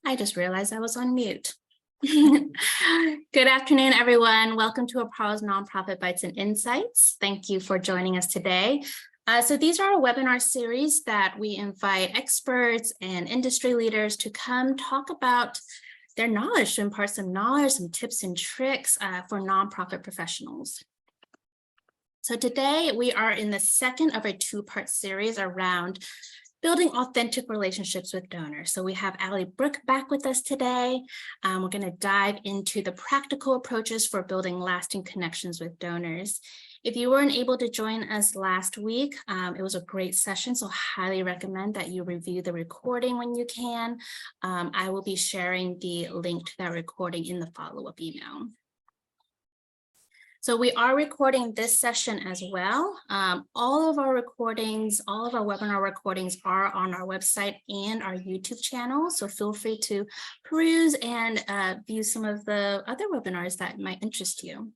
I just realized I was on mute. Good afternoon, everyone. Welcome to Apollo's Nonprofit Bites and Insights. Thank you for joining us today. So these are a webinar series that we invite experts and industry leaders to come talk about their knowledge, to impart some knowledge, some tips and tricks for nonprofit professionals. So today we are in the second of a two-part series around building authentic relationships with donors. So we have Allie Brooke back with us today. We're going to dive into the practical approaches for building lasting connections with donors. If you weren't able to join us last week, it was a great session, so highly recommend that you review the recording when you can. I will be sharing the link to that recording in the follow-up email. So we are recording this session as well. All of our recordings, all of our webinar recordings are on our website and our YouTube channel. So feel free to peruse and view some of the other webinars that might interest you.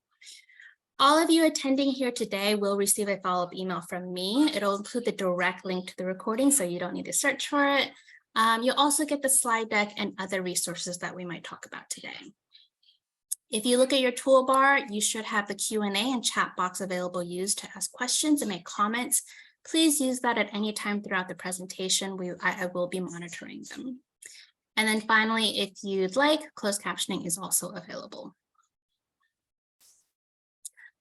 All of you attending here today will receive a follow-up email from me. It'll include the direct link to the recording, so you don't need to search for it. You'll also get the slide deck and other resources that we might talk about today. If you look at your toolbar, you should have the Q&A and chat box available used to ask questions and make comments. Please use that at any time throughout the presentation. I will be monitoring them. And then finally, if you'd like, closed captioning is also available.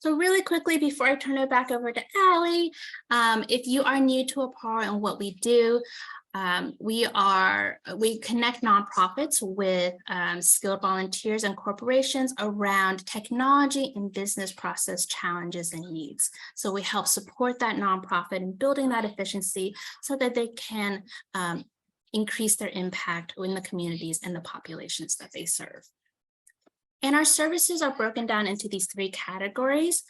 So really quickly, before I turn it back over to Allie, if you are new to Apollo and what we do, we connect nonprofits with skilled volunteers and corporations around technology and business process challenges and needs. So we help support that nonprofit in building that efficiency so that they can increase their impact in the communities and the populations that they serve. And our services are broken down into these three categories,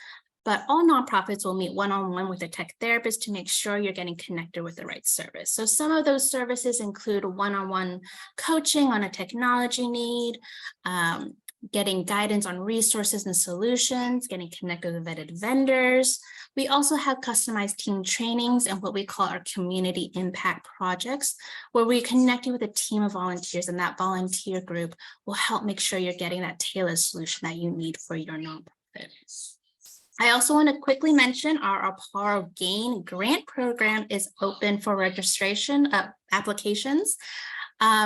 but all nonprofits will meet one-on-one with a tech therapist to make sure you're getting connected with the right service. So some of those services include one-on-one coaching on a technology need, getting guidance on resources and solutions, getting connected with vetted vendors. We also have customized team trainings and what we call our community impact projects, where we connect you with a team of volunteers, and that volunteer group will help make sure you're getting that tailored solution that you need for your nonprofit. I also want to quickly mention our Apollo Gain grant program is open for registration applications.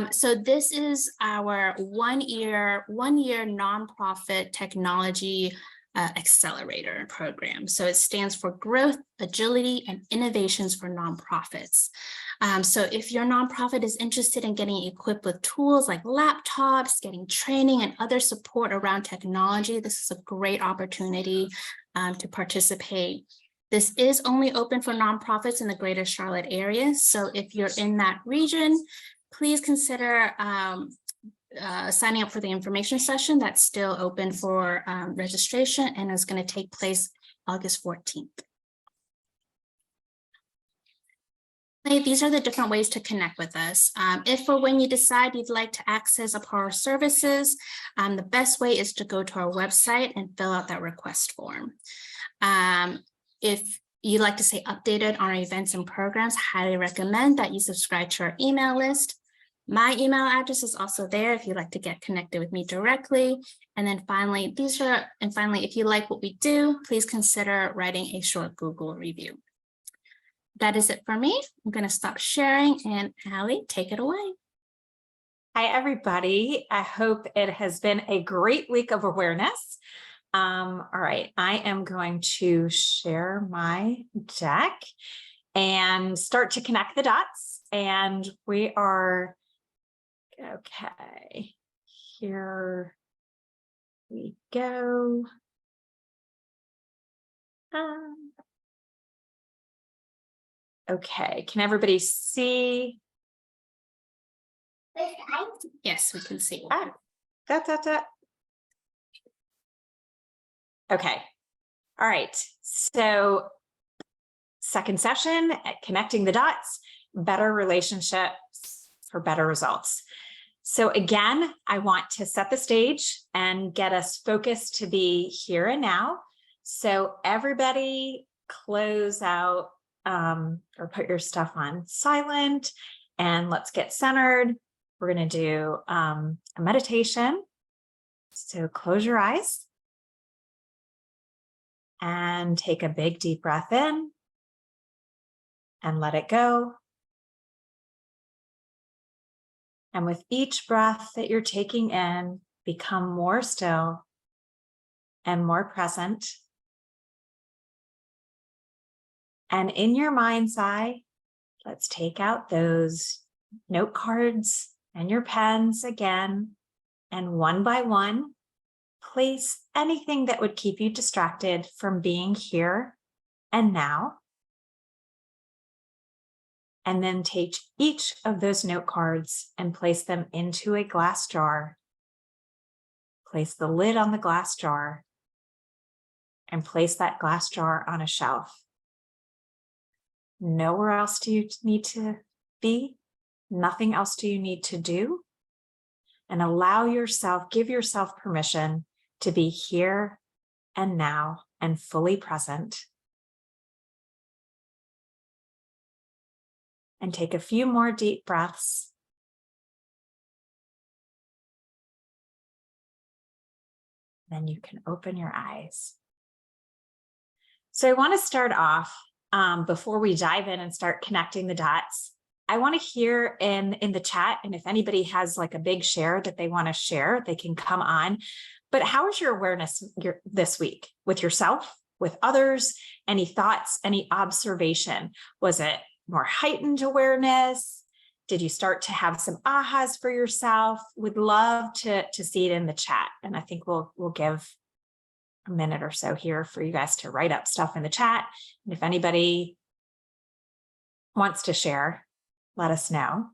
So this is our one-year nonprofit technology accelerator program. So it stands for Growth, Agility, and Innovations for Nonprofits. So if your nonprofit is interested in getting equipped with tools like laptops, getting training and other support around technology, this is a great opportunity to participate. This is only open for nonprofits in the greater Charlotte area. So if you're in that region, please consider signing up for the information session that's still open for registration and is going to take place August 14th. These are the different ways to connect with us. If or when you decide you'd like to access Apollo services, the best way is to go to our website and fill out that request form. If you'd like to stay updated on our events and programs, highly recommend that you subscribe to our email list. My email address is also there if you'd like to get connected with me directly. And then finally, if you like what we do, please consider writing a short Google review. That is it for me. I'm going to stop sharing, and Allie, take it away. Hi, everybody. I hope it has been a great week of awareness. All right, I am going to share my deck and start to connect the dots. And we are, okay, here we go. Okay, can everybody see? Yes, we can see. Okay, all right, so second session, connecting the dots, better relationships for better results. So again, I want to set the stage and get us focused to be here and now. So everybody close out or put your stuff on silent, and let's get centered. we're going to do a meditation. So close your eyes and take a big deep breath in and let it go. And with each breath that you're taking in, become more still and more present. And in your mind's eye, let's take out those note cards and your pens again. And one by one, place anything that would keep you distracted from being here and now. And then take each of those note cards and place them into a glass jar. Place the lid on the glass jar and place that glass jar on a shelf. Nowhere else do you need to be. Nothing else do you need to do. And allow yourself, give yourself permission to be here and now and fully present. And take a few more deep breaths. Then you can open your eyes. So I want to start off before we dive in and start connecting the dots. I want to hear in the chat, and if anybody has like a big share that they want to share, they can come on. But how is your awareness this week with yourself, with others? Any thoughts, any observation? Was it more heightened awareness? Did you start to have some ahas for yourself? Would love to see it in the chat. And I think we'll give a minute or so here for you guys to write up stuff in the chat. And if anybody wants to share, let us know.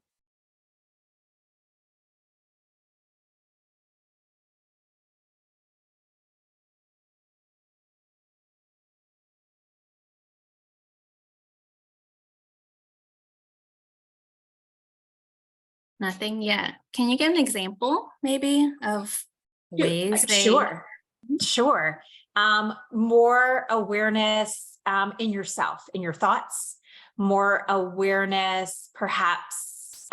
Nothing yet. Can you give an example maybe of ways they? Sure. More awareness in yourself, in your thoughts, more awareness, perhaps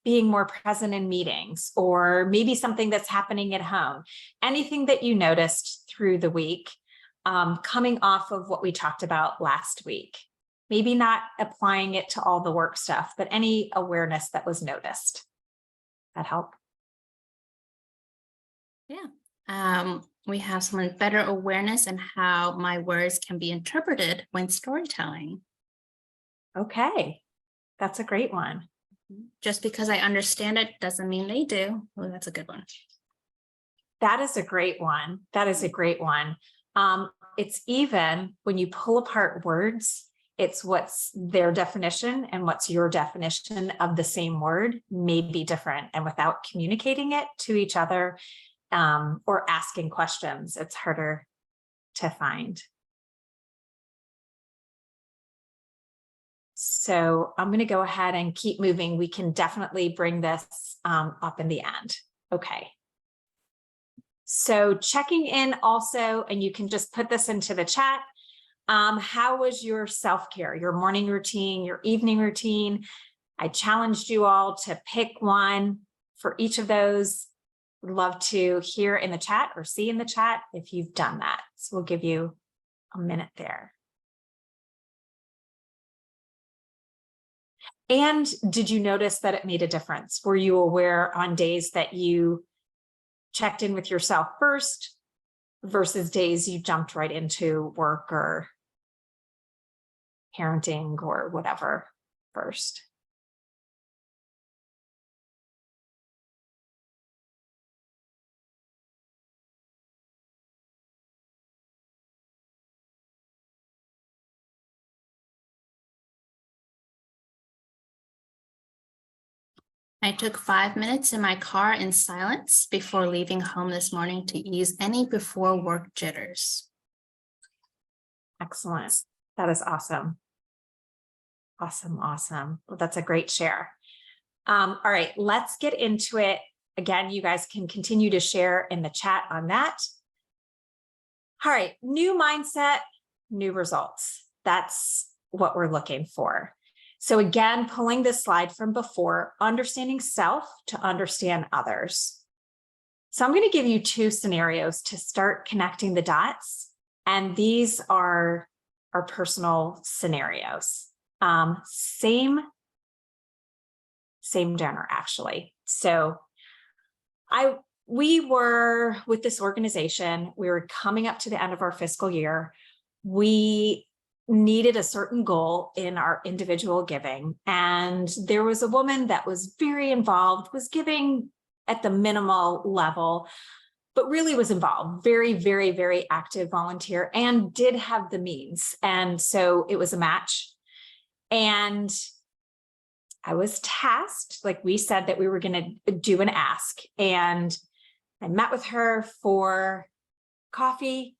being more present in meetings, or maybe something that's happening at home. Anything that you noticed through the week, coming off of what we talked about last week. Maybe not applying it to all the work stuff, but any awareness that was noticed. That help? Yeah. We have some better awareness in how my words can be interpreted when storytelling. Okay, that's a great one. Just because I understand it doesn't mean they do. Well, that's a good one. That is a great one. That is a great one. It's even when you pull apart words, it's what's their definition and what's your definition of the same word may be different. And without communicating it to each other or asking questions, it's harder to find. So I'm going to go ahead and keep moving. We can definitely bring this up in the end. Okay. So checking in also, and you can just put this into the chat. How was your self-care, your morning routine, your evening routine? I challenged you all to pick one for each of those. Would love to hear in the chat or see in the chat if you've done that. So we'll give you a minute there. And did you notice that it made a difference? Were you aware on days that you checked in with yourself first versus days you jumped right into work or parenting or whatever first? I took 5 minutes in my car in silence before leaving home this morning to ease any before work jitters. Excellent. That is awesome. Awesome. Well, that's a great share. All right, let's get into it. Again, you guys can continue to share in the chat on that. All right, new mindset, new results. That's what we're looking for. So again, pulling this slide from before, understanding self to understand others. So I'm going to give you 2 scenarios to start connecting the dots. And these are our personal scenarios. Same donor, actually. So we were with this organization, we were coming up to the end of our fiscal year. We needed a certain goal in our individual giving. And there was a woman that was very involved, was giving at the minimal level, but really was involved, very, very, very active volunteer, and did have the means. And so it was a match. And I was tasked, like we said, that we were going to do an ask. And I met with her for coffee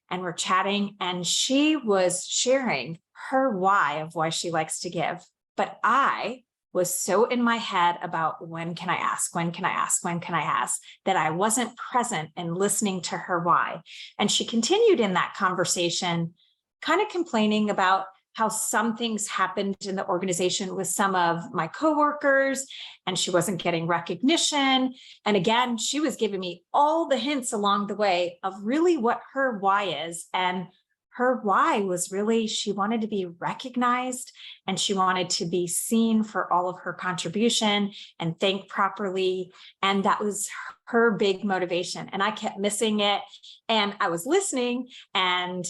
and we're chatting, and she was sharing her why of why she likes to give. But I was so in my head about when can I ask, when can I ask, when can I ask, that I wasn't present and listening to her why. And she continued in that conversation, kind of complaining about how some things happened in the organization with some of my coworkers, and she wasn't getting recognition. And again, she was giving me all the hints along the way of really what her why is. And her why was really, she wanted to be recognized and she wanted to be seen for all of her contribution and thanked properly. And that was her big motivation. And I kept missing it. And I was listening and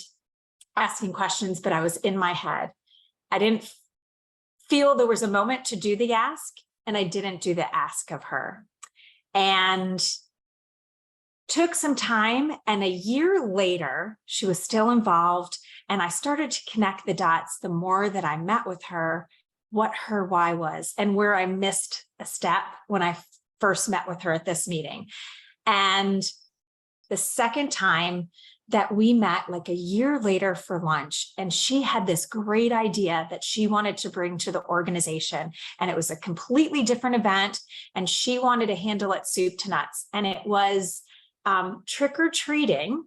asking questions, but I was in my head. I didn't feel there was a moment to do the ask, and I didn't do the ask of her. And took some time, and a year later, she was still involved, and I started to connect the dots the more that I met with her, what her why was, and where I missed a step when I first met with her at this meeting. And the second time that we met, like a year later for lunch, and she had this great idea that she wanted to bring to the organization. And it was a completely different event, and she wanted to handle it soup to nuts. And it was trick-or-treating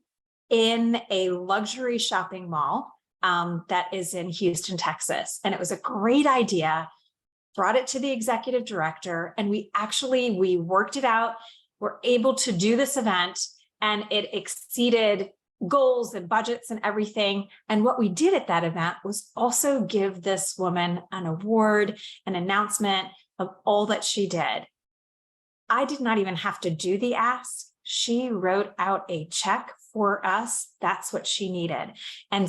in a luxury shopping mall that is in Houston, Texas. And it was a great idea, brought it to the executive director, and we worked it out. We're able to do this event, and it exceeded goals and budgets and everything. And what we did at that event was also give this woman an award, an announcement of all that she did. I did not even have to do the ask. She wrote out a check for us. That's what she needed. And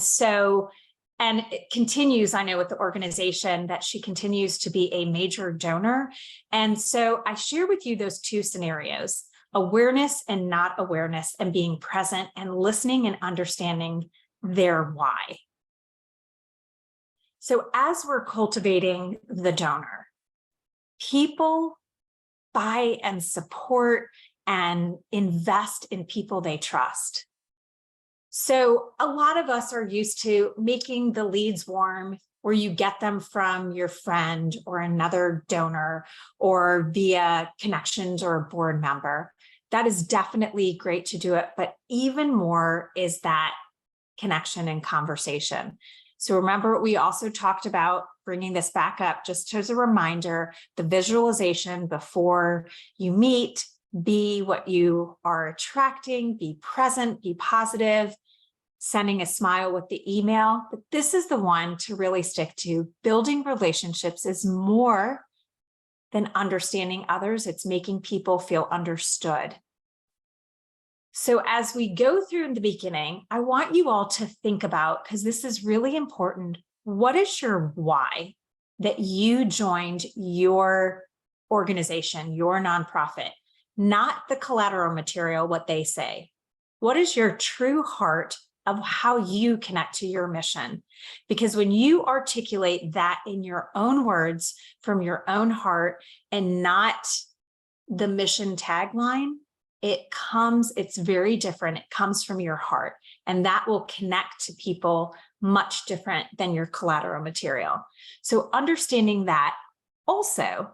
it continues, I know, with the organization, that she continues to be a major donor. And so I share with you those 2 scenarios. Awareness and not awareness, and being present and listening and understanding their why. So as we're cultivating the donor, people buy and support and invest in people they trust. So a lot of us are used to making the leads warm, where you get them from your friend or another donor or via connections or a board member. That is definitely great to do it, but even more is that connection and conversation. So remember, we also talked about bringing this back up just as a reminder, the visualization before you meet, be what you are attracting, be present, be positive, sending a smile with the email. But this is the one to really stick to. Building relationships is more than understanding others. It's making people feel understood. So as we go through in the beginning, I want you all to think about, because this is really important, what is your why that you joined your organization, your nonprofit, not the collateral material, what they say. What is your true heart of how you connect to your mission? Because when you articulate that in your own words, from your own heart, and not the mission tagline, it's very different. It comes from your heart, and that will connect to people much different than your collateral material. So understanding that. Also,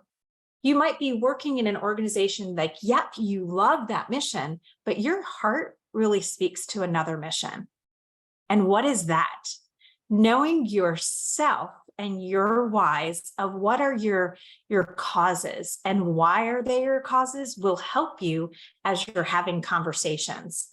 you might be working in an organization like, yep, you love that mission, but your heart really speaks to another mission. And what is that? Knowing yourself and your whys of what are your causes and why are they your causes will help you as you're having conversations.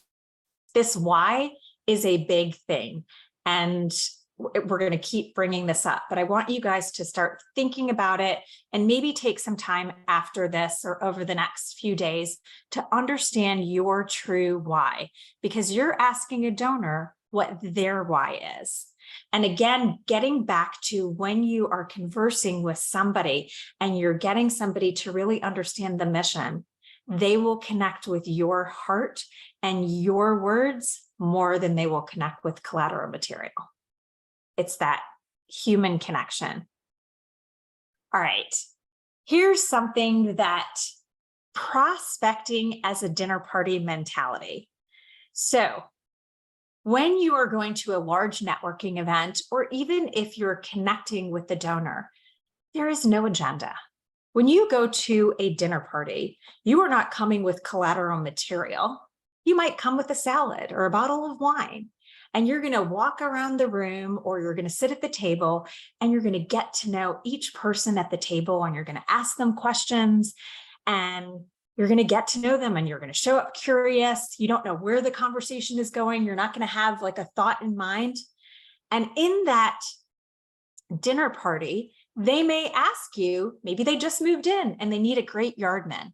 This why is a big thing, and we're going to keep bringing this up, but I want you guys to start thinking about it and maybe take some time after this or over the next few days to understand your true why, because you're asking a donor what their why is. And again, getting back to when you are conversing with somebody and you're getting somebody to really understand the mission, they will connect with your heart and your words more than they will connect with collateral material. It's that human connection. All right, here's something that prospecting as a dinner party mentality. So when you are going to a large networking event, or even if you're connecting with the donor, there is no agenda. When you go to a dinner party, you are not coming with collateral material. You might come with a salad or a bottle of wine, and you're going to walk around the room, or you're going to sit at the table, and you're going to get to know each person at the table, and you're going to ask them questions, and you're going to get to know them, and you're going to show up curious. You don't know where the conversation is going. You're not going to have like a thought in mind. And in that dinner party, they may ask you, maybe they just moved in and they need a great yardman,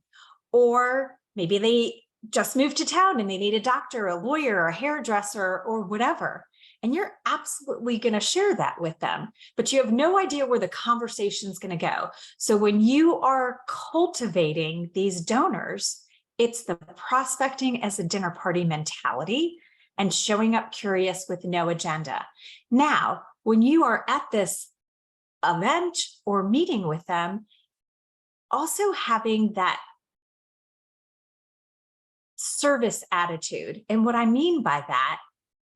or maybe they just moved to town and they need a doctor, a lawyer, a hairdresser, or whatever. And you're absolutely going to share that with them, but you have no idea where the conversation is going to go. So when you are cultivating these donors, it's the prospecting as a dinner party mentality and showing up curious with no agenda. Now, when you are at this event or meeting with them, also having that service attitude. And what I mean by that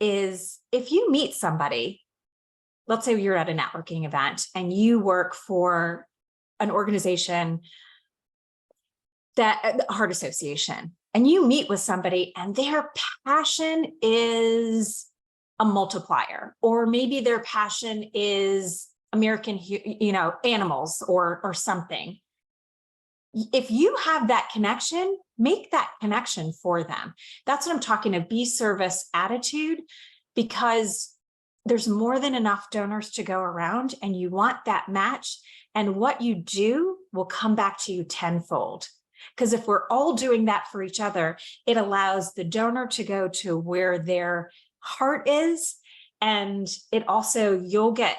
is if you meet somebody, let's say you're at a networking event and you work for an organization, that Heart Association, and you meet with somebody and their passion is a multiplier, or maybe their passion is American, animals or something. If you have that connection, make that connection for them. That's what I'm talking about, be service attitude, because there's more than enough donors to go around and you want that match. And what you do will come back to you tenfold. Because if we're all doing that for each other, it allows the donor to go to where their heart is. And it also, you'll get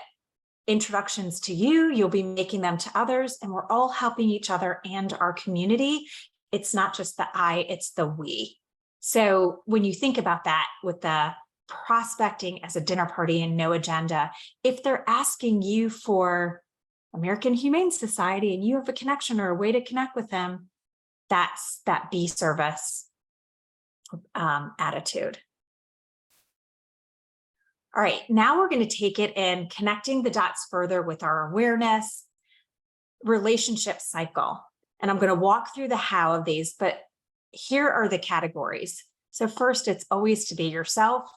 introductions to you, you'll be making them to others, and we're all helping each other and our community. It's not just the I, it's the we. So when you think about that with the prospecting as a dinner party and no agenda, if they're asking you for American Humane Society and you have a connection or a way to connect with them, that's that be service attitude. All right, now we're going to take it in connecting the dots further with our awareness, relationship cycle. And I'm going to walk through the how of these, but here are the categories. So first, it's always to be yourself.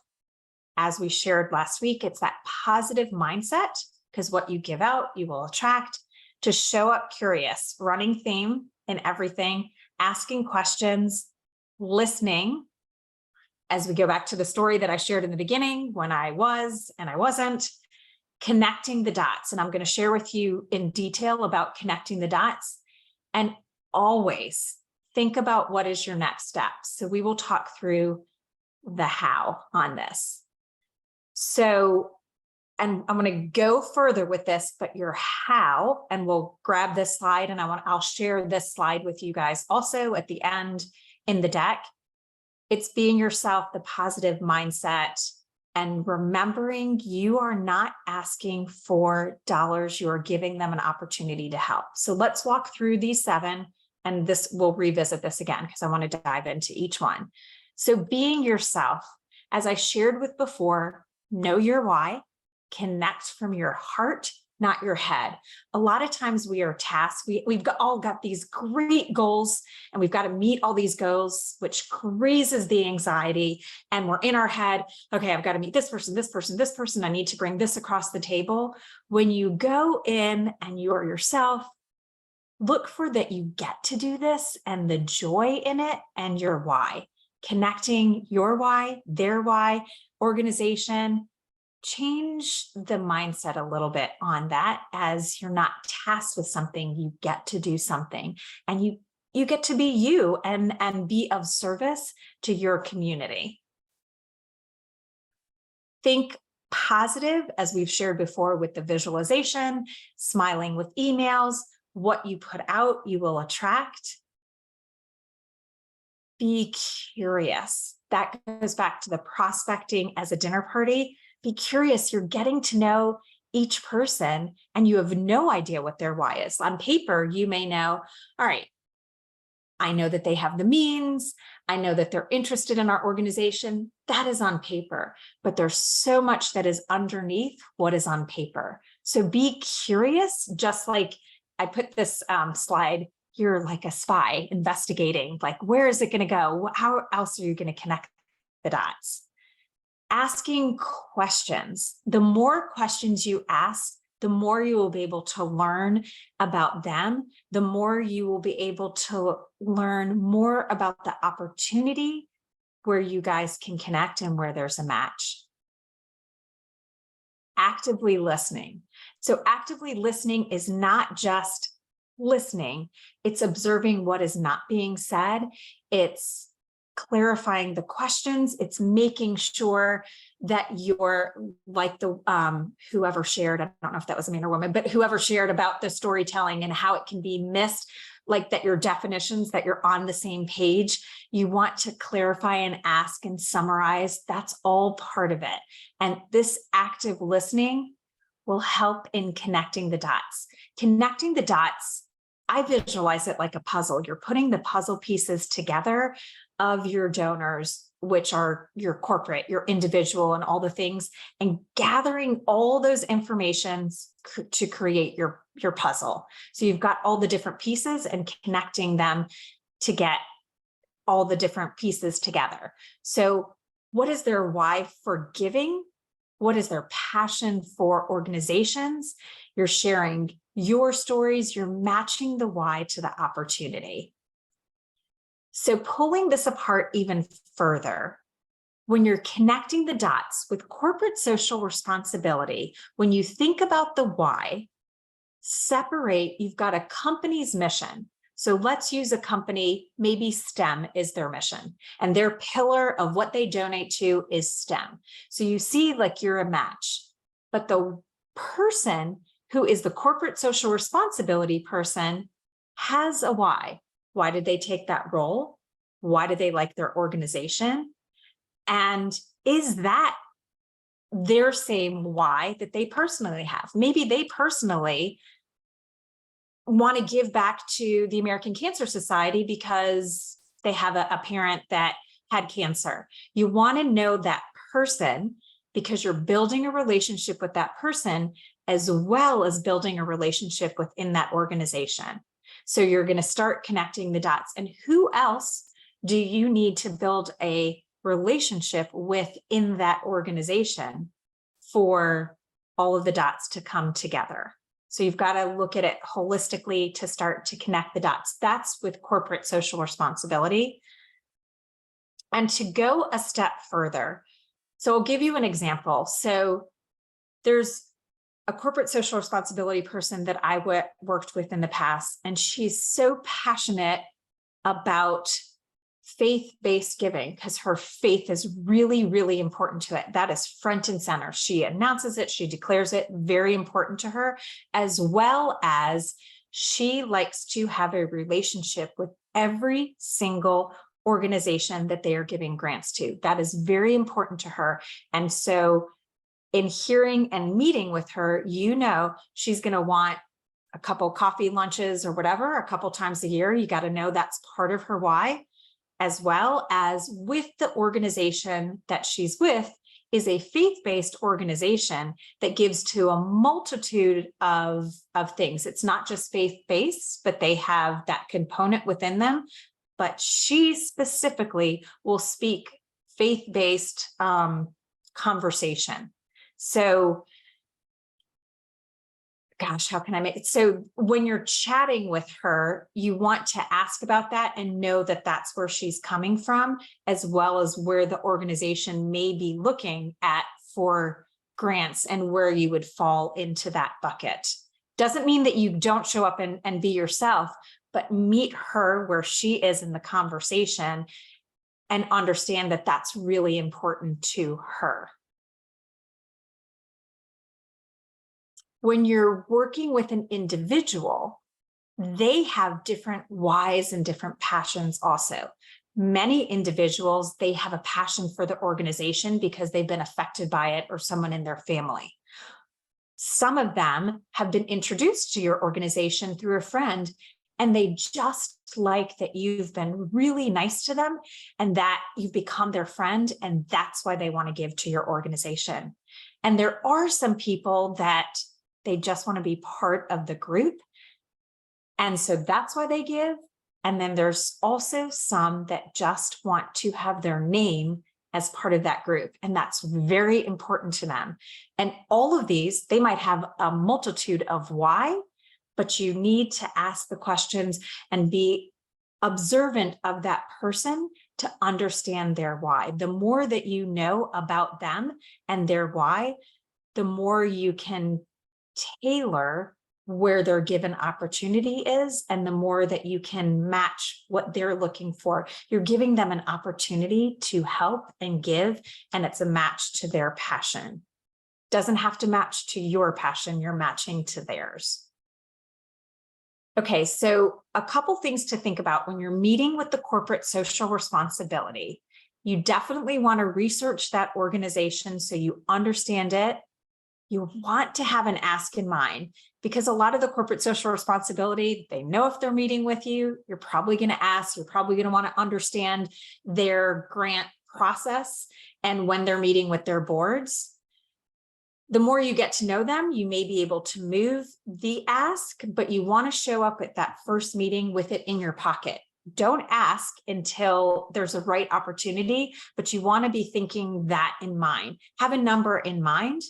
As we shared last week, it's that positive mindset, because what you give out, you will attract. To show up curious, running theme in everything, asking questions, listening. As we go back to the story that I shared in the beginning, when I was and I wasn't, connecting the dots. And I'm going to share with you in detail about connecting the dots. And always think about what is your next step. So we will talk through the how on this. So, and I'm going to go further with this, but your how, and we'll grab this slide and I'll share this slide with you guys also at the end in the deck. It's being yourself, the positive mindset, and remembering you are not asking for dollars, you are giving them an opportunity to help. So let's walk through these 7, and this we'll revisit this again because I want to dive into each one. So being yourself, as I shared with before, know your why, connect from your heart not your head. A lot of times we are tasked, we've all got these great goals and we've got to meet all these goals, which raises the anxiety. And we're in our head, okay, I've got to meet this person, this person, this person. I need to bring this across the table. When you go in and you're yourself, look for that you get to do this and the joy in it and your why. Connecting your why, their why, organization. Change the mindset a little bit on that. As you're not tasked with something, you get to do something, and you get to be you and be of service to your community. Think positive, as we've shared before with the visualization, smiling with emails. What you put out, you will attract. Be curious. That goes back to the prospecting as a dinner party. Be curious. You're getting to know each person and you have no idea what their why is. On paper, you may know, all right, I know that they have the means. I know that they're interested in our organization. That is on paper, but there's so much that is underneath what is on paper. So be curious, just like I put this slide, you're like a spy investigating, like, where is it going to go? How else are you going to connect the dots? Asking questions. The more questions you ask, the more you will be able to learn about them, the more you will be able to learn more about the opportunity where you guys can connect and where there's a match. Actively listening. So actively listening is not just listening, it's observing what is not being said. It's clarifying the questions. It's making sure that you're like the whoever shared, I don't know if that was a man or woman, but whoever shared about the storytelling and how it can be missed, like that your definitions, that you're on the same page. You want to clarify and ask and summarize. That's all part of it. And this active listening will help in connecting the dots. Connecting the dots, I visualize it like a puzzle. You're putting the puzzle pieces together of your donors, which are your corporate, your individual, and all the things, and gathering all those informations to create your puzzle. So you've got all the different pieces and connecting them to get all the different pieces together. So what is their why for giving? What is their passion for organizations? You're sharing your stories, you're matching the why to the opportunity. So pulling this apart even further, when you're connecting the dots with corporate social responsibility, when you think about the why, separate, you've got a company's mission. So let's use a company, maybe STEM is their mission, and their pillar of what they donate to is STEM. So you see, like, you're a match, but the person who is the corporate social responsibility person has a why. Why did they take that role? Why do they like their organization? And is that their same why that they personally have? Maybe they personally want to give back to the American Cancer Society because they have a parent that had cancer. You want to know that person because you're building a relationship with that person as well as building a relationship within that organization. So you're going to start connecting the dots. And who else do you need to build a relationship with in that organization for all of the dots to come together? So you've got to look at it holistically to start to connect the dots. That's with corporate social responsibility. And to go a step further, so I'll give you an example. So there's a corporate social responsibility person that I worked with in the past, and she's so passionate about faith-based giving because her faith is really, really important to it. That is front and center. She announces it, she declares it, very important to her, as well as she likes to have a relationship with every single organization that they are giving grants to. That is very important to her. And so in hearing and meeting with her, you know, she's going to want a couple coffee lunches or whatever, a couple times a year. You got to know that's part of her why, as well as with the organization that she's with. is a faith-based organization that gives to a multitude of things. It's not just faith-based, but they have that component within them. But she specifically will speak faith-based conversation. So, gosh, how can I make it? So when you're chatting with her, you want to ask about that and know that that's where she's coming from, as well as where the organization may be looking at for grants and where you would fall into that bucket. Doesn't mean that you don't show up and be yourself, but meet her where she is in the conversation and understand that that's really important to her. When you're working with an individual, they have different whys and different passions also. Many individuals, they have a passion for the organization because they've been affected by it or someone in their family. Some of them have been introduced to your organization through a friend, and they just like that you've been really nice to them and that you've become their friend, and that's why they want to give to your organization. And there are some people that they just want to be part of the group, and so that's why they give. And then there's also some that just want to have their name as part of that group, and that's very important to them. And all of these, they might have a multitude of why, but you need to ask the questions and be observant of that person to understand their why. The more that you know about them and their why, the more you can tailor where their given opportunity is, and the more that you can match what they're looking for. You're giving them an opportunity to help and give, and it's a match to their passion. Doesn't have to match to your passion, you're matching to theirs. Okay, so a couple things to think about when you're meeting with the corporate social responsibility. You definitely want to research that organization so you understand it. You want to have an ask in mind, because a lot of the corporate social responsibility, they know if they're meeting with you, you're probably going to ask, you're probably going to want to understand their grant process and when they're meeting with their boards. The more you get to know them, you may be able to move the ask, but you want to show up at that first meeting with it in your pocket. Don't ask until there's a right opportunity, but you want to be thinking that in mind. Have a number in mind.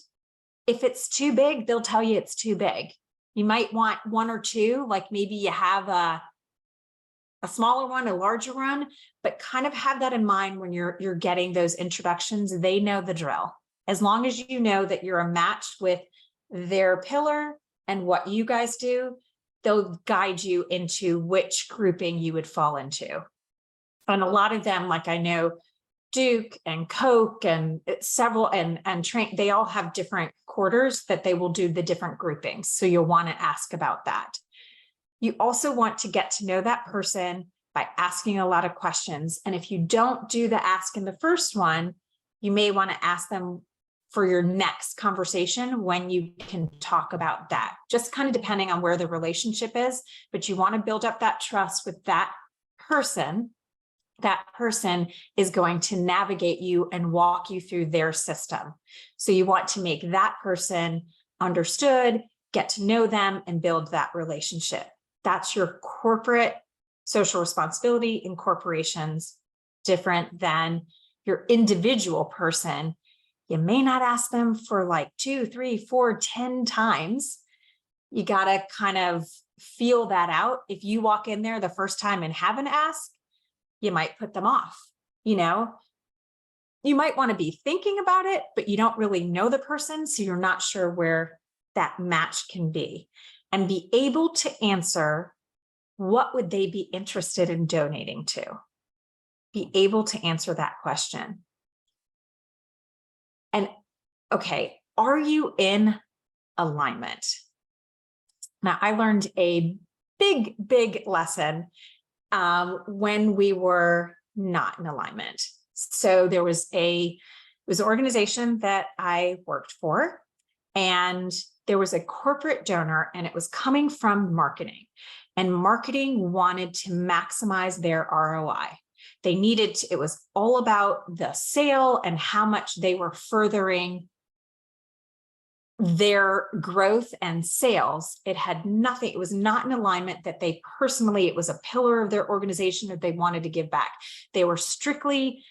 If it's too big, they'll tell you it's too big. You might want one or two, like maybe you have a smaller one, a larger one, but kind of have that in mind when you're getting those introductions. They know the drill. As long as you know that you're a match with their pillar and what you guys do, they'll guide you into which grouping you would fall into. And a lot of them, like I know Duke and Coke and several and Train, they all have different quarters that they will do the different groupings. So you'll want to ask about that. You also want to get to know that person by asking a lot of questions. And if you don't do the ask in the first one, you may want to ask them for your next conversation when you can talk about that, just kind of depending on where the relationship is. But you want to build up that trust with that person. That person is going to navigate you and walk you through their system. So you want to make that person understood, get to know them, and build that relationship. That's your corporate social responsibility in corporations, different than your individual person. You may not ask them for like 2, 3, 4, 10 times. You got to kind of feel that out. If you walk in there the first time and have an ask, you might put them off. You know, you might want to be thinking about it, but you don't really know the person, so you're not sure where that match can be. And be able to answer, what would they be interested in donating to? Be able to answer that question. And okay, are you in alignment? Now, I learned a big lesson when we were not in alignment. So there was it was an organization that I worked for, and there was a corporate donor, and it was coming from marketing, and marketing wanted to maximize their ROI. It was all about the sale and how much they were furthering their growth and sales. It had nothing, it was not an alignment that they personally, it was a pillar of their organization that they wanted to give back. They were strictly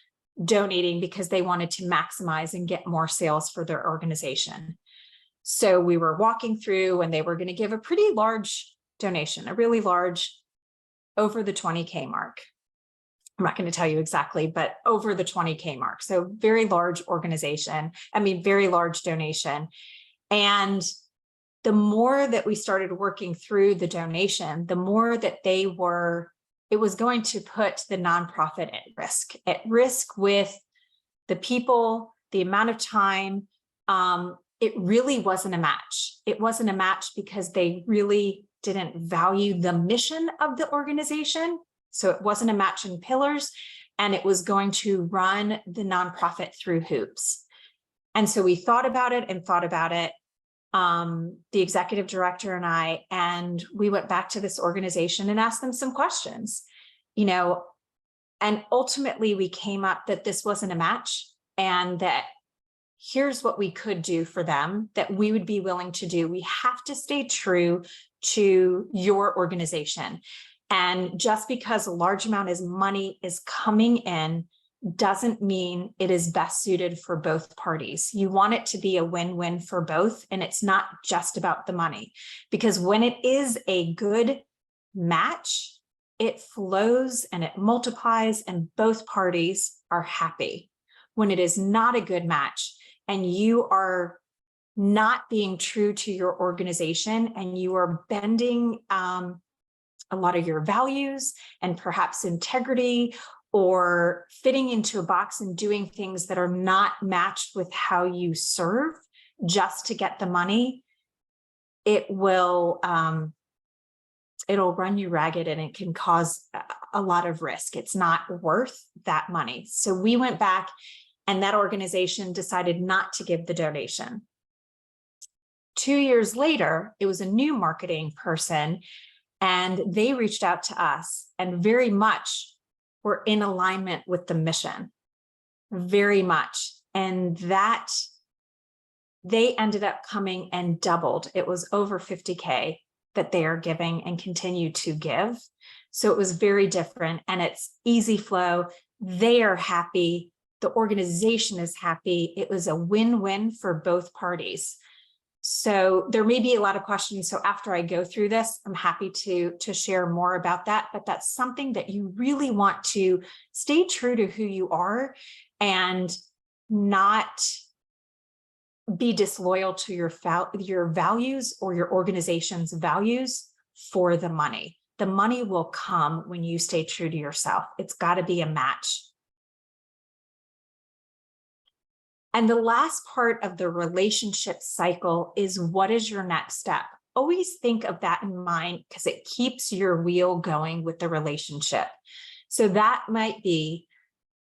donating because they wanted to maximize and get more sales for their organization. So we were walking through and they were going to give a pretty large donation, a really large, over the 20K mark. I'm not going to tell you exactly, but over the 20K mark. So very large organization, very large donation. And the more that we started working through the donation, the more that it was going to put the nonprofit at risk with the people, the amount of time. It really wasn't a match. It wasn't a match because they really didn't value the mission of the organization. So it wasn't a match in pillars, and it was going to run the nonprofit through hoops. And so we thought about it, the executive director and I, and we went back to this organization and asked them some questions, and ultimately we came up that this wasn't a match, and that here's what we could do for them that we would be willing to do. We have to stay true to your organization. And just because a large amount of money is coming in doesn't mean it is best suited for both parties. You want it to be a win-win for both. And it's not just about the money, because when it is a good match, it flows and it multiplies and both parties are happy. When it is not a good match and you are not being true to your organization and you are bending a lot of your values and perhaps integrity, or fitting into a box and doing things that are not matched with how you serve just to get the money, it'll run you ragged and it can cause a lot of risk. It's not worth that money. So we went back and that organization decided not to give the donation. 2 years later, it was a new marketing person, and they reached out to us and very much were in alignment with the mission, very much. And that they ended up coming and doubled. It was over 50K that they are giving and continue to give. So it was very different, and it's easy flow. They are happy. The organization is happy. It was a win-win for both parties. So there may be a lot of questions. So after I go through this, I'm happy to share more about that, but that's something that you really want to stay true to who you are and not be disloyal to your values or your organization's values for the money. The money will come when you stay true to yourself. It's got to be a match. And the last part of the relationship cycle is, what is your next step? Always think of that in mind, because it keeps your wheel going with the relationship. So that might be,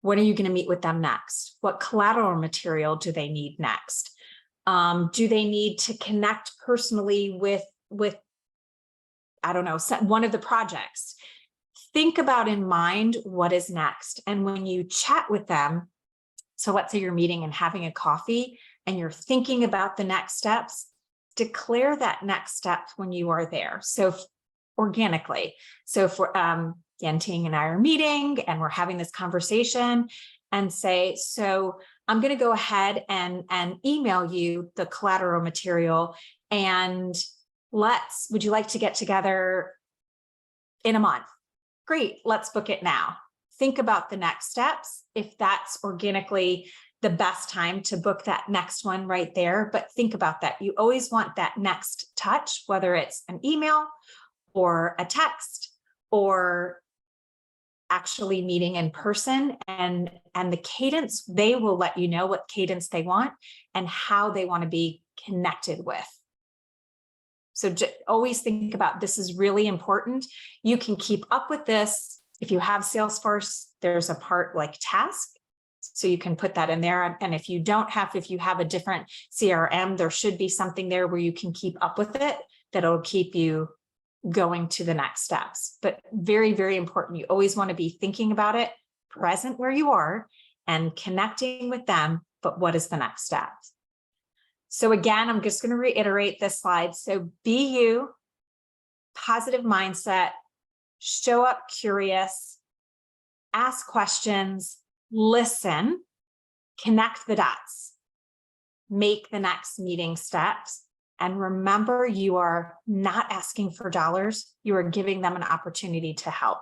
when are you going to meet with them next? What collateral material do they need next? Do they need to connect personally with I don't know, one of the projects? Think about in mind what is next. And when you chat with them, so let's say you're meeting and having a coffee and you're thinking about the next steps, declare that next step when you are there. So organically. So if Yenting and I are meeting and we're having this conversation, and say, so I'm going to go ahead and email you the collateral material, and would you like to get together in a month? Great, let's book it now. Think about the next steps, if that's organically the best time to book that next one right there. But think about that. You always want that next touch, whether it's an email or a text or actually meeting in person, and the cadence, they will let you know what cadence they want and how they want to be connected with. So always think about, this is really important. You can keep up with this. If you have Salesforce, there's a part like task, so you can put that in there. And if you have a different CRM, there should be something there where you can keep up with it that'll keep you going to the next steps. But very, very important. You always want to be thinking about it, present where you are and connecting with them, but what is the next step? So again, I'm just going to reiterate this slide. So be you, positive mindset, show up curious, ask questions, listen, connect the dots, make the next meeting steps. And remember, you are not asking for dollars. You are giving them an opportunity to help.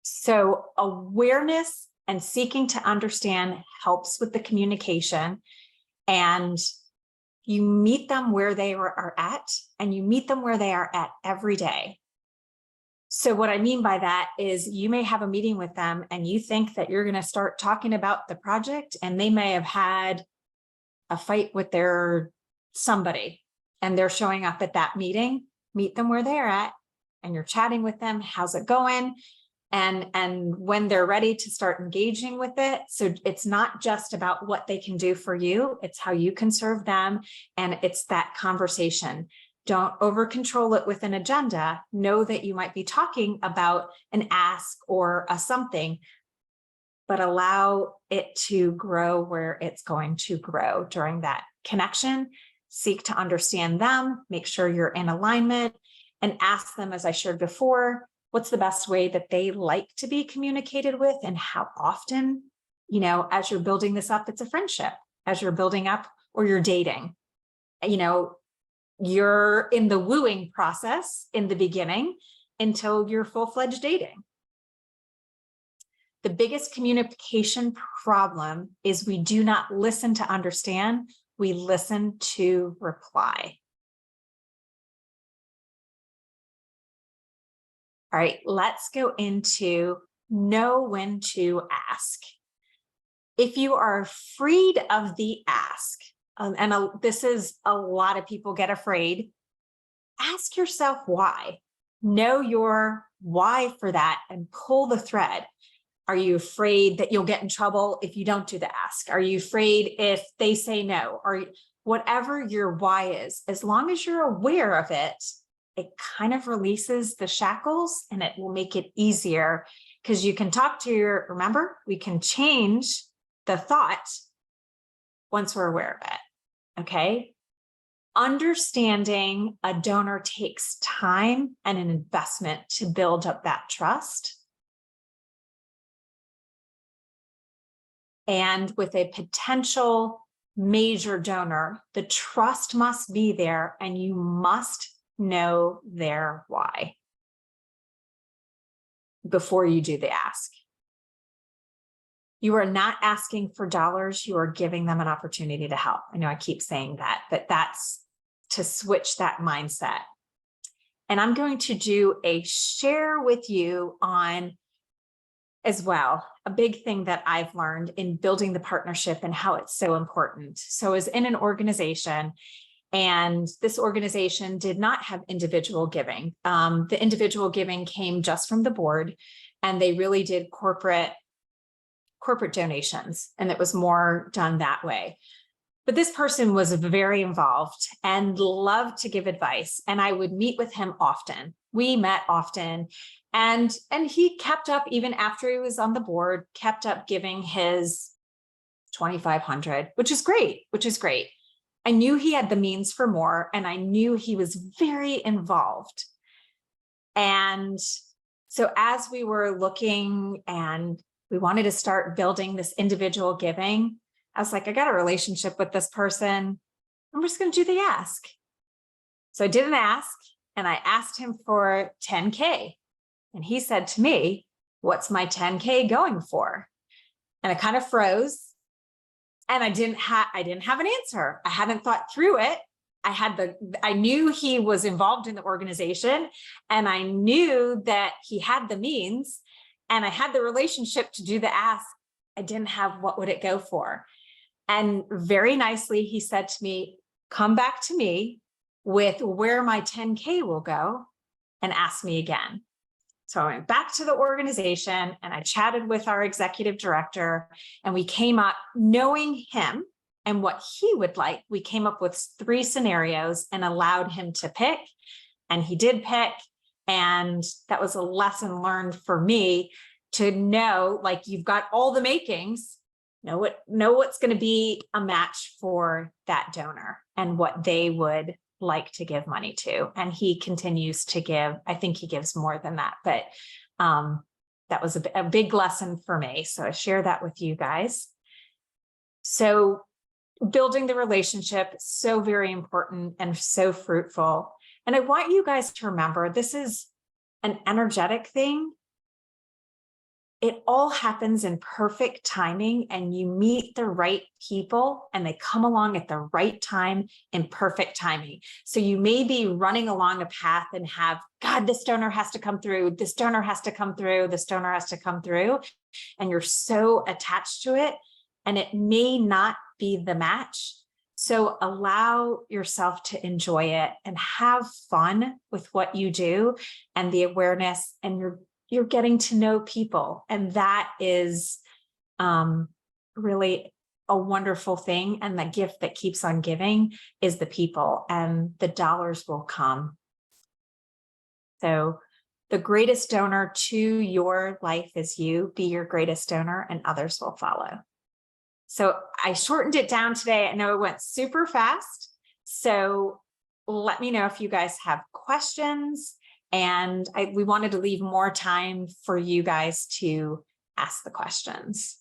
So awareness and seeking to understand helps with the communication, and you meet them where they are at, and you meet them where they are at every day. So what I mean by that is you may have a meeting with them and you think that you're going to start talking about the project, and they may have had a fight with their somebody and they're showing up at that meeting. Meet them where they're at and you're chatting with them. How's it going? And when they're ready to start engaging with it. So it's not just about what they can do for you, it's how you can serve them. And it's that conversation. Don't over control it with an agenda. Know that you might be talking about an ask or a something, but allow it to grow where it's going to grow during that connection. Seek to understand them, make sure you're in alignment, and ask them, as I shared before, what's the best way that they like to be communicated with, and how often, as you're building this up, it's a friendship. As you're building up, or you're dating, you're in the wooing process in the beginning until you're full-fledged dating. The biggest communication problem is we do not listen to understand, we listen to reply. All right, let's go into know when to ask. If you are afraid of the ask, this is a lot of people get afraid, ask yourself why. Know your why for that and pull the thread. Are you afraid that you'll get in trouble if you don't do the ask? Are you afraid if they say no? Or whatever your why is, as long as you're aware of it, it kind of releases the shackles and it will make it easier, because you can talk to remember, we can change the thought once we're aware of it, okay? Understanding a donor takes time and an investment to build up that trust. And with a potential major donor, the trust must be there and you must know their why before you do the ask. You are not asking for dollars, you are giving them an opportunity to help. I know I keep saying that, but that's to switch that mindset. And I'm going to do a share with you on as well, a big thing that I've learned in building the partnership and how it's so important. So I was in an organization, and this organization did not have individual giving. The individual giving came just from the board, and they really did corporate donations, and it was more done that way. But this person was very involved and loved to give advice, and I would meet with him often. We met often, and he kept up, even after he was on the board, kept up giving his $2,500, which is great. I knew he had the means for more, and I knew he was very involved. And so as we were looking and we wanted to start building this individual giving, I was like, I got a relationship with this person. I'm just going to do the ask. So I did an ask, and I asked him for 10K. And he said to me, what's my 10K going for? And I kind of froze, and I didn't have an answer. I hadn't thought through it. I knew he was involved in the organization, and I knew that he had the means, and I had the relationship to do the ask. I didn't have what would it go for. And very nicely, he said to me, come back to me with where my 10K will go and ask me again. So I went back to the organization and I chatted with our executive director, and we came up, knowing him and what he would like, we came up with 3 scenarios and allowed him to pick, and he did pick. And that was a lesson learned for me to know, like, you've got all the makings, know what's going to be a match for that donor and what they would like to give money to. And he continues to give. I think he gives more than that, but that was a big lesson for me. So I share that with you guys. So building the relationship, so very important and so fruitful. And I want you guys to remember, this is an energetic thing. It all happens in perfect timing, and you meet the right people and they come along at the right time in perfect timing. So you may be running along a path and have, God, this donor has to come through, this donor has to come through, this donor has to come through, and you're so attached to it, and it may not be the match. So allow yourself to enjoy it and have fun with what you do and the awareness, and you're getting to know people. And that is really a wonderful thing. And the gift that keeps on giving is the people, and the dollars will come. So the greatest donor to your life is you. Be your greatest donor, and others will follow. So I shortened it down today. I know it went super fast. So let me know if you guys have questions. And we wanted to leave more time for you guys to ask the questions.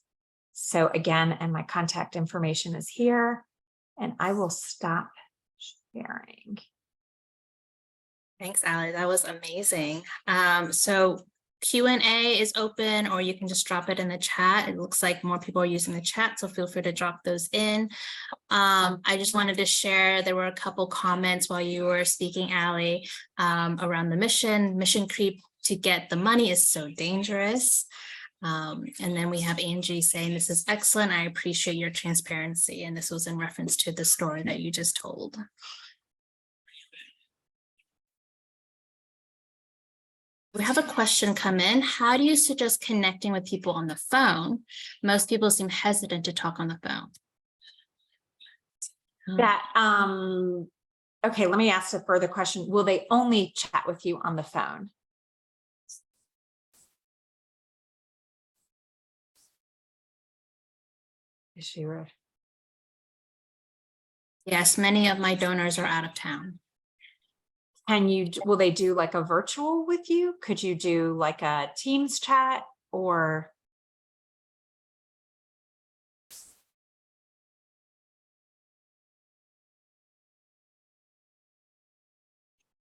So again, and my contact information is here, and I will stop sharing. Thanks, Allie. That was amazing. So Q&A is open, or you can just drop it in the chat. It looks like more people are using the chat, so feel free to drop those in. I just wanted to share, there were a couple comments while you were speaking, Allie, around the mission creep to get the money is so dangerous. And then we have Angie saying, this is excellent. I appreciate your transparency. And this was in reference to the story that you just told. We have a question come in. How do you suggest connecting with people on the phone? Most people seem hesitant to talk on the phone. Okay, let me ask a further question. Will they only chat with you on the phone? Is she right? Yes, many of my donors are out of town. Will they do like a virtual with you? Could you do like a Teams chat, or?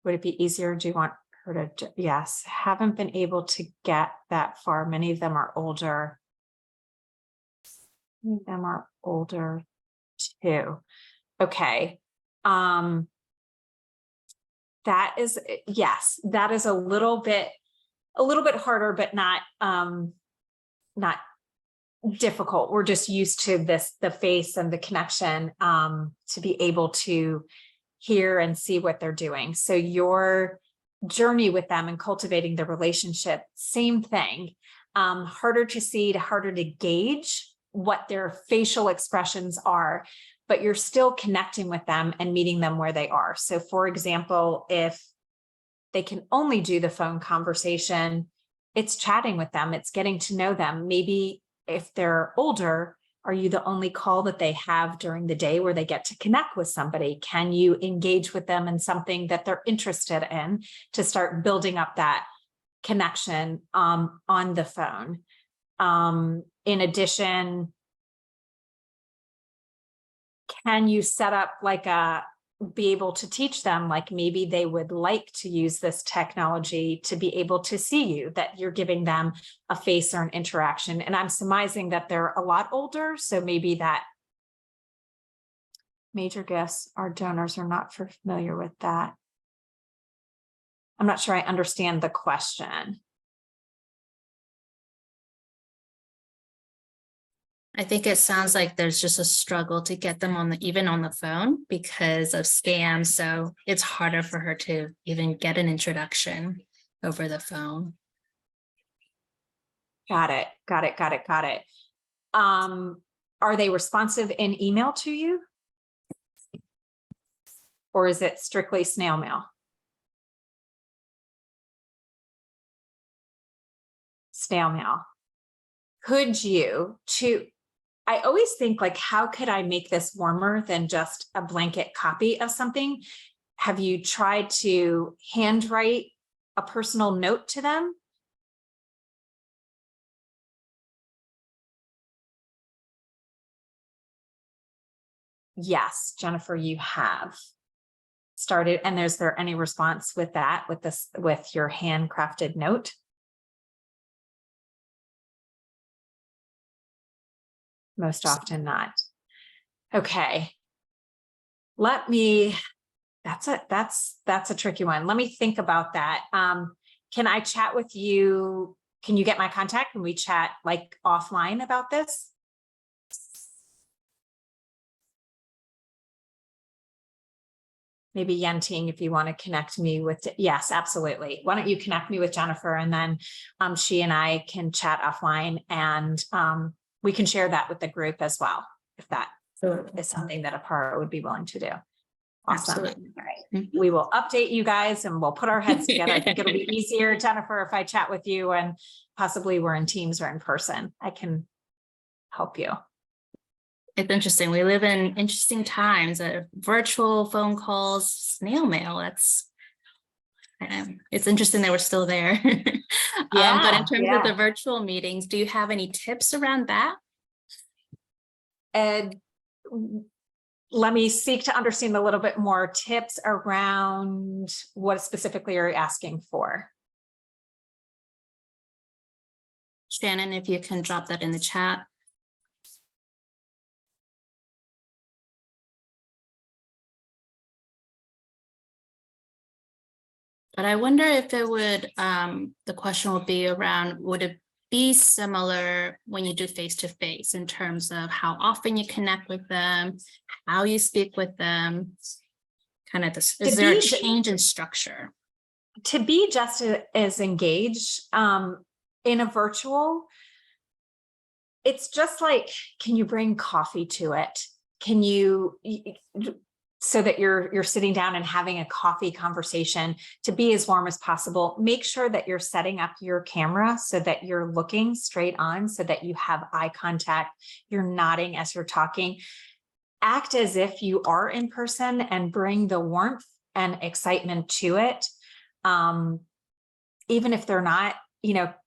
Would it be easier? Do you want her to? Yes, haven't been able to get that far. Many of them are older. Many of them are older too. Okay. That is, yes, that is a little bit harder, but not difficult. We're just used to the face and the connection, to be able to hear and see what they're doing. So your journey with them and cultivating the relationship, same thing, harder to see, harder to gauge what their facial expressions are, but you're still connecting with them and meeting them where they are. So for example, if they can only do the phone conversation, it's chatting with them, it's getting to know them. Maybe if they're older, are you the only call that they have during the day where they get to connect with somebody? Can you engage with them in something that they're interested in to start building up that connection on the phone? In addition, can you set up like be able to teach them, like maybe they would like to use this technology to be able to see you, that you're giving them a face or an interaction. And I'm surmising that they're a lot older, so maybe that major gifts, our donors are not familiar with that. I'm not sure I understand the question. I think it sounds like there's just a struggle to get them even on the phone because of scams. So it's harder for her to even get an introduction over the phone. Got it. Are they responsive in email to you? Or is it strictly snail mail? Snail mail. could you I always think like, how could I make this warmer than just a blanket copy of something? Have you tried to handwrite a personal note to them? Yes, Jennifer, you have started. And is there any response with that, with your handcrafted note? Most often not. Okay. That's a tricky one. Let me think about that. Can I chat with you? Can you get my contact? Can we chat like offline about this? Maybe Yenting, if you want to connect me with, yes, absolutely. Why don't you connect me with Jennifer, and then she and I can chat offline, and we can share that with the group as well, if that is something that Apara would be willing to do. Awesome. Absolutely. All right. We will update you guys and we'll put our heads together. I think it'll be easier, Jennifer, if I chat with you and possibly we're in Teams or in person. I can help you. It's interesting. We live in interesting times. Virtual phone calls, snail mail. It's interesting that we're still there. But in terms of the virtual meetings, do you have any tips around that? And let me seek to understand a little bit more tips around what specifically are you asking for. Shannon, if you can drop that in the chat. But I wonder if it would, the question would be around, would it be similar when you do face-to-face in terms of how often you connect with them, how you speak with them, kind of this, is there a change in structure? To be just as engaged in a virtual, it's just like, can you bring coffee to it? Can you, so that you're sitting down and having a coffee conversation, to be as warm as possible. Make sure that you're setting up your camera so that you're looking straight on, so that you have eye contact, you're nodding as you're talking. Act as if you are in person and bring the warmth and excitement to it. Even if they're not,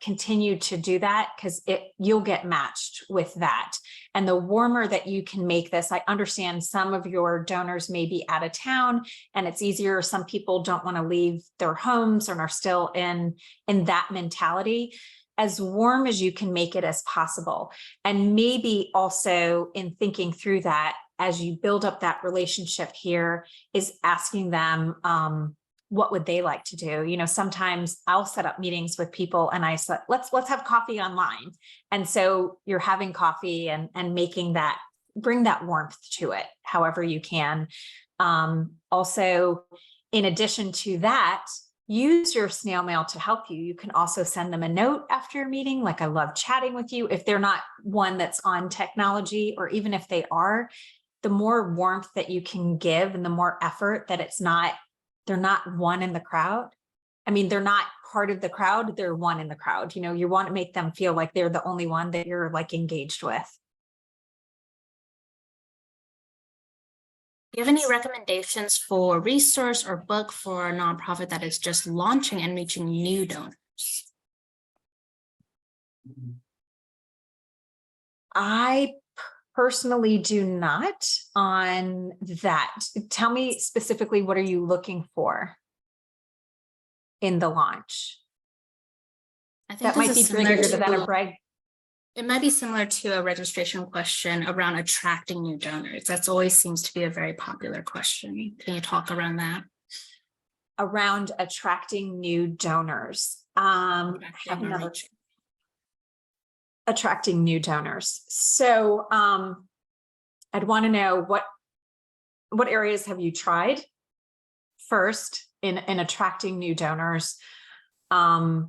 continue to do that, because you'll get matched with that. And the warmer that you can make this, I understand some of your donors may be out of town and it's easier. Some people don't want to leave their homes and are still in that mentality. As warm as you can make it as possible. And maybe also in thinking through that, as you build up that relationship here, is asking them, what would they like to do? Sometimes I'll set up meetings with people and I said, let's have coffee online. And so you're having coffee and making that, bring that warmth to it, however you can. Also, in addition to that, use your snail mail to help you. You can also send them a note after your meeting. Like, I love chatting with you. If they're not one that's on technology, or even if they are, the more warmth that you can give and the more effort that they're not one in the crowd. I mean, they're not part of the crowd, they're one in the crowd. You want to make them feel like they're the only one that you're like engaged with. Do you have any recommendations for resource or book for a nonprofit that is just launching and reaching new donors? I personally do not on that. Tell me specifically, what are you looking for in the launch? I think that might be bigger than a brag. It might be similar to a registration question around attracting new donors. That's always seems to be a very popular question. Can you talk around that? Around attracting new donors. I have another. Attracting new donors. So I'd want to know what areas have you tried first in attracting new donors? Can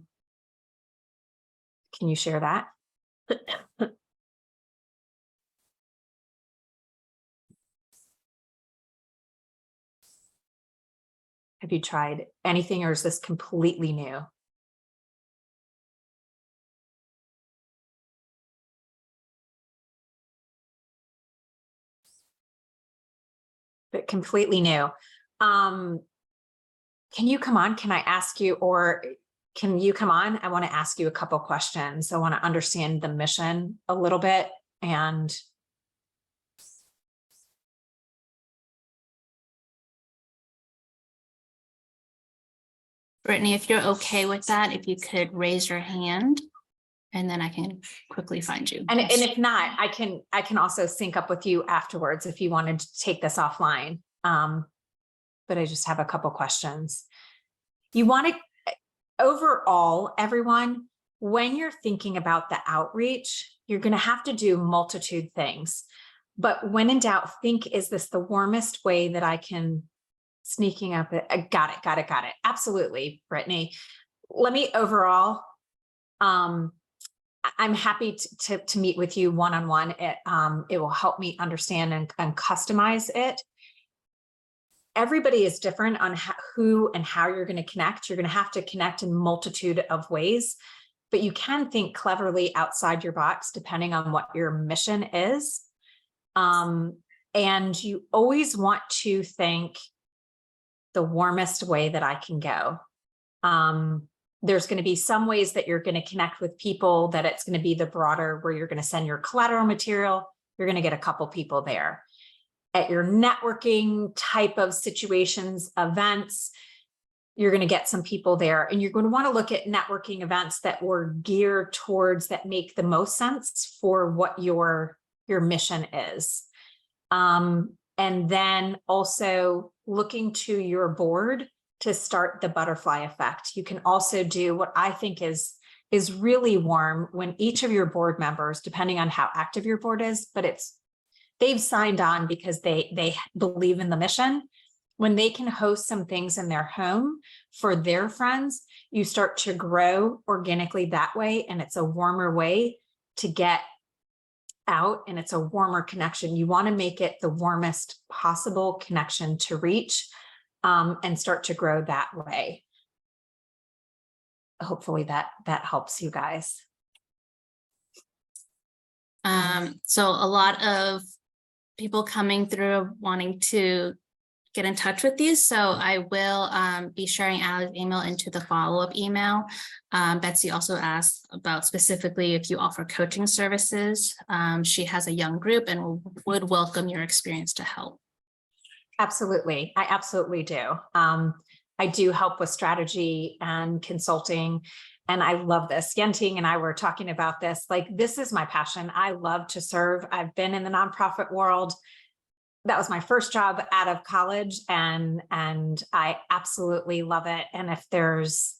you share that? Have you tried anything, or is this completely new? but completely new. Can you come on? Can I ask you, or can you come on? I want to ask you a couple questions. I want to understand the mission a little bit. And Brittany, if you're okay with that, if you could raise your hand, and then I can quickly find you. and if not, I can also sync up with you afterwards if you wanted to take this offline. But I just have a couple questions. You want to, overall, everyone, when you're thinking about the outreach, you're going to have to do multitude things. But when in doubt, think, is this the warmest way that I can sneaking up? Got it. Absolutely, Brittany. Let me overall, I'm happy to meet with you one-on-one. It will help me understand and customize it. Everybody is different on who and how you're going to connect. You're going to have to connect in multitude of ways, but you can think cleverly outside your box depending on what your mission is. And you always want to think the warmest way that I can go. There's going to be some ways that you're going to connect with people, that it's going to be the broader, where you're going to send your collateral material. You're going to get a couple people there. At your networking type of situations, events, you're going to get some people there, and you're going to want to look at networking events that were geared towards, that make the most sense for what your mission is. And then also looking to your board to start the butterfly effect. You can also do what I think is really warm, when each of your board members, depending on how active your board is, but they've signed on because they believe in the mission. When they can host some things in their home for their friends, you start to grow organically that way. And it's a warmer way to get out, and it's a warmer connection. You want to make it the warmest possible connection to reach, and start to grow that way. Hopefully that helps you guys. So a lot of people coming through wanting to get in touch with you. So I will be sharing Allie's email into the follow-up email. Betsy also asked about specifically if you offer coaching services. She has a young group and would welcome your experience to help. Absolutely. I absolutely do. I do help with strategy and consulting. And I love this. Yenting and I were talking about this. Like, this is my passion. I love to serve. I've been in the nonprofit world. That was my first job out of college, and I absolutely love it. And if there's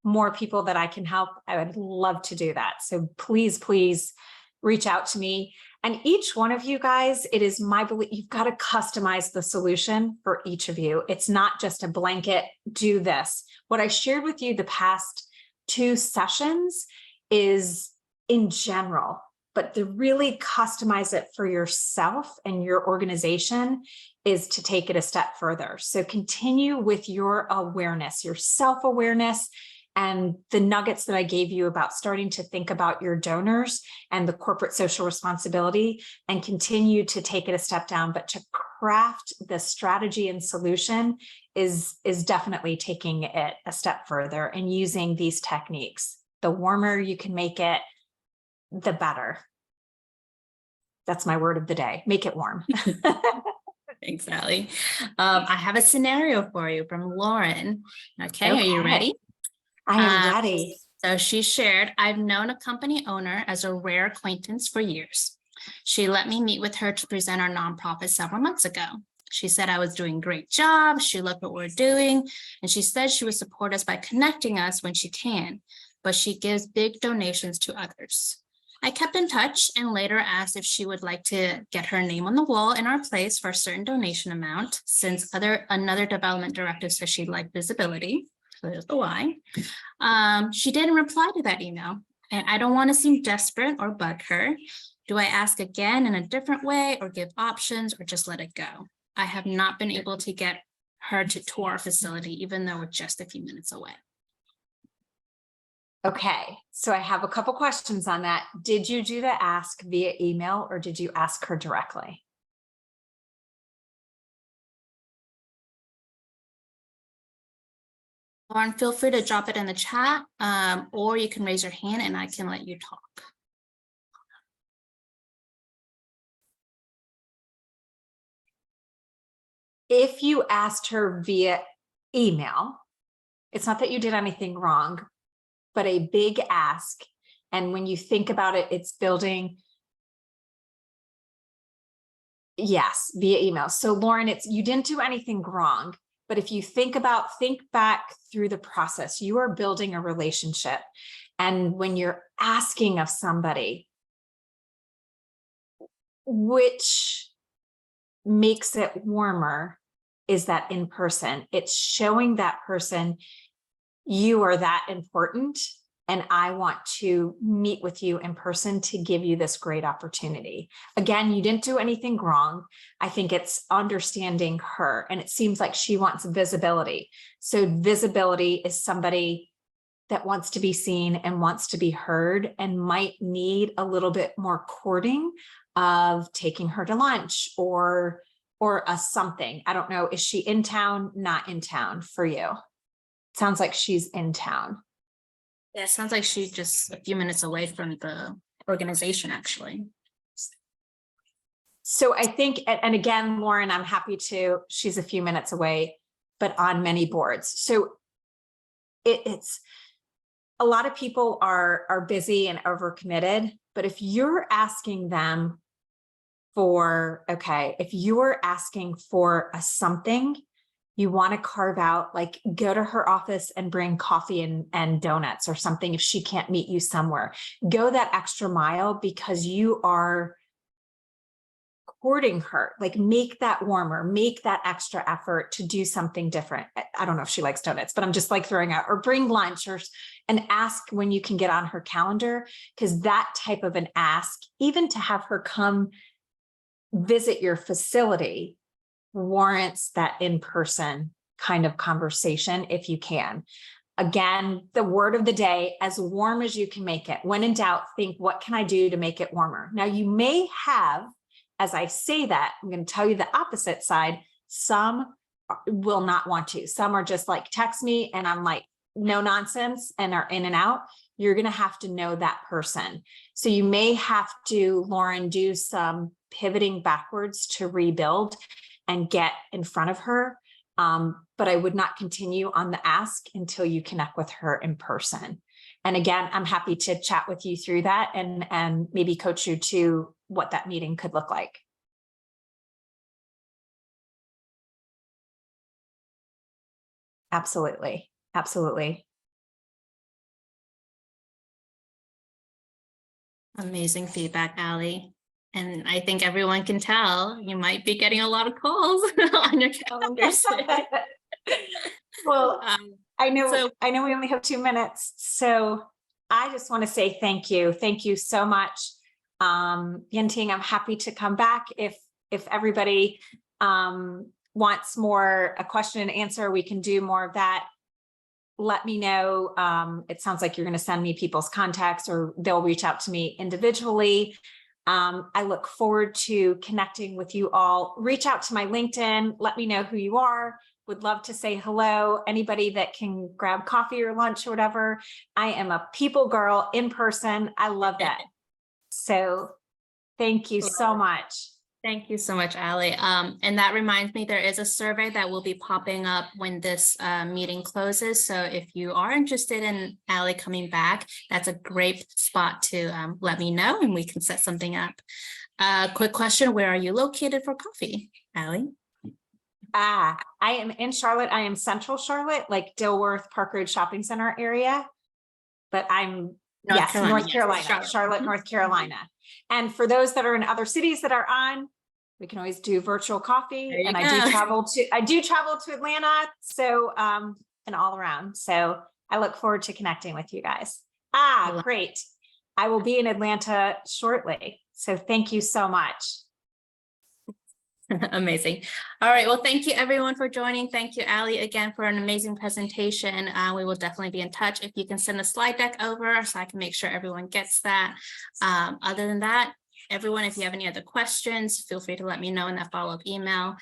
more people that I can help, I would love to do that. So please reach out to me. And each one of you guys, it is my belief, you've got to customize the solution for each of you. It's not just a blanket, do this. What I shared with you the past 2 sessions is in general, but to really customize it for yourself and your organization is to take it a step further. So continue with your awareness, your self-awareness, and the nuggets that I gave you about starting to think about your donors and the corporate social responsibility, and continue to take it a step down. But to craft the strategy and solution is definitely taking it a step further and using these techniques. The warmer you can make it, the better. That's my word of the day. Make it warm. Thanks, Allie. I have a scenario for you from Lauren. Okay. Are you ready? I am ready. So she shared, I've known a company owner as a rare acquaintance for years. She let me meet with her to present our nonprofit several months ago. She said I was doing a great job. She loved what we're doing. And she said she would support us by connecting us when she can, but she gives big donations to others. I kept in touch and later asked if she would like to get her name on the wall in our place for a certain donation amount, since another development directive says she'd like visibility. So there's the why. She didn't reply to that email, and I don't want to seem desperate or bug her. Do I ask again in a different way, or give options, or just let it go? I have not been able to get her to tour our facility, even though we're just a few minutes away. Okay, so I have a couple questions on that. Did you do the ask via email, or did you ask her directly? Lauren, feel free to drop it in the chat, or you can raise your hand and I can let you talk. If you asked her via email, it's not that you did anything wrong, but a big ask. And when you think about it, it's building. Yes, via email. So Lauren, you didn't do anything wrong, but if you think back through the process, you are building a relationship. And when you're asking of somebody, which makes it warmer is that in person. It's showing that person you are that important, and I want to meet with you in person to give you this great opportunity. Again, you didn't do anything wrong. I think it's understanding her, and it seems like she wants visibility. So visibility is somebody that wants to be seen and wants to be heard and might need a little bit more courting of taking her to lunch or a something. I don't know. Is she in town? Not in town for you? Sounds like she's in town. Yeah, it sounds like she's just a few minutes away from the organization, actually. So I think, and again, Lauren, I'm happy to, she's a few minutes away, but on many boards. So it's a lot of people are busy and overcommitted, but if you're asking them for, okay, if you're asking for a something, you want to carve out, like go to her office and bring coffee and donuts or something. If she can't meet you somewhere, go that extra mile because you are courting her, like make that warmer, make that extra effort to do something different. I don't know if she likes donuts, but I'm just like throwing out, or bring lunch and ask when you can get on her calendar, because that type of an ask, even to have her come visit your facility, warrants that in-person kind of conversation if you can. Again, the word of the day, as warm as you can make it. When in doubt, think, what can I do to make it warmer? Now you may have, as I say that, I'm going to tell you the opposite side. Some will not want to. Some are just like, text me and I'm like, no nonsense, and are in and out. You're going to have to know that person. So you may have to, Lauren, do some pivoting backwards to rebuild and get in front of her. But I would not continue on the ask until you connect with her in person. And again, I'm happy to chat with you through that and maybe coach you to what that meeting could look like. Absolutely. Absolutely. Amazing feedback, Allie. And I think everyone can tell you might be getting a lot of calls on your calendar. Well, I know we only have 2 minutes, so I just want to say thank you. Thank you so much. Yenting, I'm happy to come back if everybody wants more a question and answer, we can do more of that. Let me know. It sounds like you're going to send me people's contacts or they'll reach out to me individually. I look forward to connecting with you all. Reach out to my LinkedIn. Let me know who you are. Would love to say hello. Anybody that can grab coffee or lunch or whatever. I am a people girl in person. I love that. So thank you so much. Thank you so much, Allie. And that reminds me, there is a survey that will be popping up when this meeting closes. So if you are interested in Allie coming back, that's a great spot to let me know and we can set something up. Quick question, where are you located for coffee, Allie? I am in Charlotte. I am central Charlotte, like Dilworth, Park Road Shopping Center area. But I'm North Carolina, Charlotte, North Carolina. And for those that are in other cities that are on, we can always do virtual coffee. And I do travel to Atlanta. So and all around. So I look forward to connecting with you guys. Great. I will be in Atlanta shortly. So thank you so much. Amazing. All right. Well, thank you everyone for joining. Thank you, Allie, again for an amazing presentation. We will definitely be in touch. If you can send a slide deck over so I can make sure everyone gets that. Other than that, everyone, if you have any other questions, feel free to let me know in that follow-up email.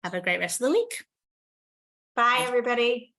Have a great rest of the week. Bye, everybody.